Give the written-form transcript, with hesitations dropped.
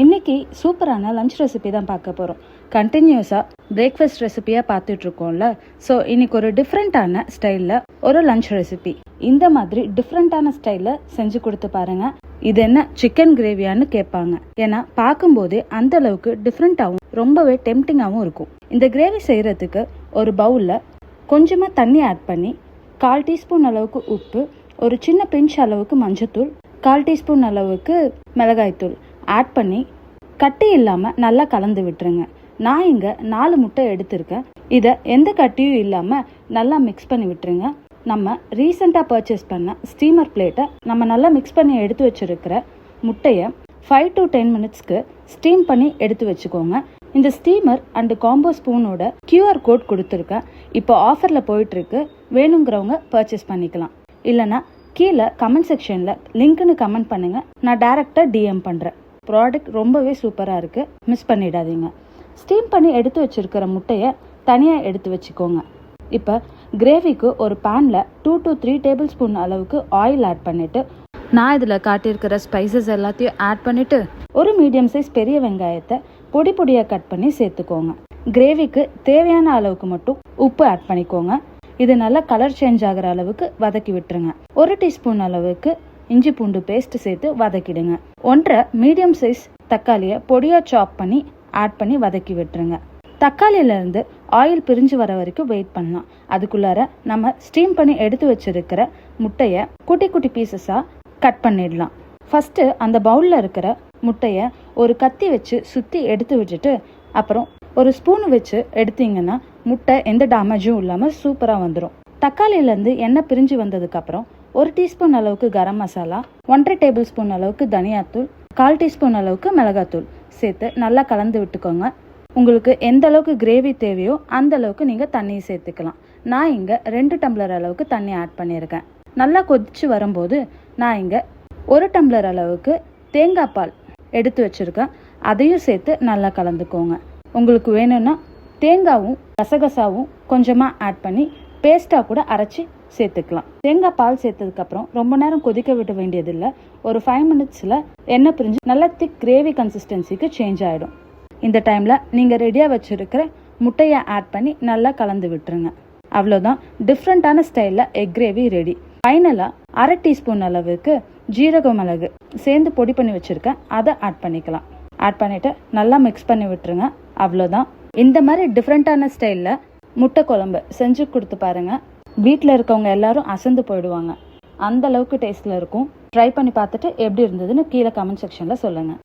இன்னைக்கு சூப்பரான lunch recipe தான் பார்க்க போகிறோம். கண்டினியூஸாக பிரேக்ஃபாஸ்ட் ரெசிபியாக பார்த்துட்ருக்கோம்ல. ஸோ இன்னைக்கு ஒரு டிஃப்ரெண்ட்டான ஸ்டைலில் ஒரு லஞ்ச் ரெசிபி. இந்த மாதிரி டிஃப்ரெண்ட்டான ஸ்டைலில் செஞ்சு கொடுத்து பாருங்கள். இது என்ன சிக்கன் கிரேவியான்னு கேட்பாங்க. ஏன்னா பார்க்கும்போதே அந்த அளவுக்கு டிஃப்ரெண்ட்டாகவும் ரொம்பவே டெம்டிங்காகவும் இருக்கும். இந்த கிரேவி செய்கிறதுக்கு ஒரு பவுலில் கொஞ்சமாக தண்ணி ஆட் பண்ணி 1/4 டீஸ்பூன் அளவுக்கு உப்பு, ஒரு சின்ன பிஞ்ச் அளவுக்கு மஞ்சத்தூள், 1/4 டீஸ்பூன் அளவுக்கு மிளகாய்த்தூள் ஆட் பண்ணி கட்டி இல்லாமல் நல்லா கலந்து விட்டுருங்க. நான் இங்கே 4 முட்டை எடுத்திருக்கேன். இதை எந்த கட்டியும் இல்லாமல் நல்லா மிக்ஸ் பண்ணி விட்டுருங்க. நம்ம ரீசெண்டாக பர்ச்சேஸ் பண்ண ஸ்டீமர் பிளேட்டை நம்ம நல்லா மிக்ஸ் பண்ணி எடுத்து வச்சுருக்கிற முட்டையை 5 to 10 மினிட்ஸ்க்கு ஸ்டீம் பண்ணி எடுத்து வச்சுக்கோங்க. இந்த ஸ்டீமர் அண்டு காம்போ ஸ்பூனோட QR கோட் கொடுத்துருக்கேன். இப்போ ஆஃபரில் போயிட்டுருக்கு. வேணுங்கிறவங்க பர்ச்சேஸ் பண்ணிக்கலாம். இல்லைனா கீழே கமெண்ட் செக்ஷனில் லிங்க்னு கமெண்ட் பண்ணுங்கள். நான் டைரெக்டாக DM பண்ணுறேன். ப்ராடக்ட் ரொம்பவே சூப்பராக இருக்குது, மிஸ் பண்ணிடாதீங்க. ஸ்டீம் பண்ணி எடுத்து வச்சுருக்கிற முட்டையை தனியாக எடுத்து வச்சுக்கோங்க. இப்போ கிரேவிக்கு ஒரு பேனில் 2 to 3 டேபிள் ஸ்பூன் அளவுக்கு ஆயில் ஆட் பண்ணிவிட்டு, நான் இதில் காட்டியிருக்கிற ஸ்பைசஸ் எல்லாத்தையும் ஆட் பண்ணிவிட்டு ஒரு மீடியம் சைஸ் பெரிய வெங்காயத்தை பொடி பொடியாக கட் பண்ணி சேர்த்துக்கோங்க. கிரேவிக்கு தேவையான அளவுக்கு மட்டும் உப்பு ஆட் பண்ணிக்கோங்க. இது நல்லா கலர் சேஞ்ச் ஆகிற அளவுக்கு வதக்கி விட்டுருங்க. 1 டீஸ்பூன் அளவுக்கு இஞ்சி பூண்டு பேஸ்ட் சேர்த்து வதக்கிடுங்க. 1.5 மீடியம் சைஸ் தக்காளியை பொடியாக சாப் பண்ணி ஆட் பண்ணி வதக்கி விட்டுருங்க. தக்காளியிலேருந்து ஆயில் பிரிஞ்சு வர வரைக்கும் வெயிட் பண்ணலாம். அதுக்குள்ளார நம்ம ஸ்டீம் பண்ணி எடுத்து வச்சிருக்கிற முட்டையை குட்டி குட்டி பீசஸாக கட் பண்ணிடலாம். ஃபஸ்ட்டு அந்த பவுலில் இருக்கிற முட்டையை ஒரு கத்தி வச்சு சுற்றி எடுத்து விட்டுட்டு அப்புறம் ஒரு ஸ்பூன் வச்சு எடுத்தீங்கன்னா முட்டை எந்த டேமேஜும் இல்லாமல் சூப்பராக வந்துடும். தக்காளியிலேருந்து எண்ணெய் பிரிஞ்சு வந்ததுக்கப்புறம் 1 டீஸ்பூன் அளவுக்கு கரம் மசாலா, 1.5 டேபிள் ஸ்பூன் அளவுக்கு தனியாத்தூள், 1/4 டீஸ்பூன் அளவுக்கு மிளகாத்தூள் சேர்த்து நல்லா கலந்து விட்டுக்கோங்க. உங்களுக்கு எந்த அளவுக்கு கிரேவி தேவையோ அந்த அளவுக்கு நீங்கள் தண்ணி சேர்த்துக்கலாம். நான் இங்கே 2 டம்ளர் அளவுக்கு தண்ணி ஆட் பண்ணியிருக்கேன். நல்லா கொதிச்சு வரும்போது நான் இங்கே 1 டம்ளர் அளவுக்கு தேங்காய் பால் எடுத்து வச்சுருக்கேன். அதையும் சேர்த்து நல்லா கலந்துக்கோங்க. உங்களுக்கு வேணும்னா தேங்காவும் கசகசாவும் கொஞ்சமாக ஆட் பண்ணி பேஸ்ட்டாக கூட அரைச்சி சேர்த்துக்கலாம். தேங்காய் பால் சேர்த்ததுக்கப்புறம் ரொம்ப நேரம் கொதிக்க விட வேண்டியதில்லை. ஒரு 5 மினிட்ஸில் எண்ணெய் பிரிஞ்சு நல்லா திக் கிரேவி கன்சிஸ்டன்சிக்கு சேஞ்ச் ஆகிடும். இந்த டைமில் நீங்கள் ரெடியாக வச்சுருக்கிற முட்டையை ஆட் பண்ணி நல்லா கலந்து விட்டுருங்க. அவ்வளோதான், டிஃப்ரெண்ட்டான ஸ்டைலில் எக் கிரேவி ரெடி. ஃபைனலாக 1/2 டீஸ்பூன் அளவுக்கு ஜீரக மிளகு சேர்ந்து பொடி பண்ணி வச்சுருக்கேன். அதை ஆட் பண்ணிக்கலாம். ஆட் பண்ணிவிட்டு நல்லா மிக்ஸ் பண்ணி விட்டுருங்க. அவ்வளோதான். இந்த மாதிரி டிஃப்ரெண்ட்டான ஸ்டைலில் முட்டை குழம்பு செஞ்சு கொடுத்து பாருங்கள். வீட்டில் இருக்கவங்க எல்லாரும் அசந்து போயிடுவாங்க. அந்த அளவுக்கு டேஸ்ட்டில் இருக்கும். ட்ரை பண்ணி பார்த்துட்டு எப்படி இருந்ததுன்னு கீழே கமெண்ட் செக்ஷனில் சொல்லுங்கள்.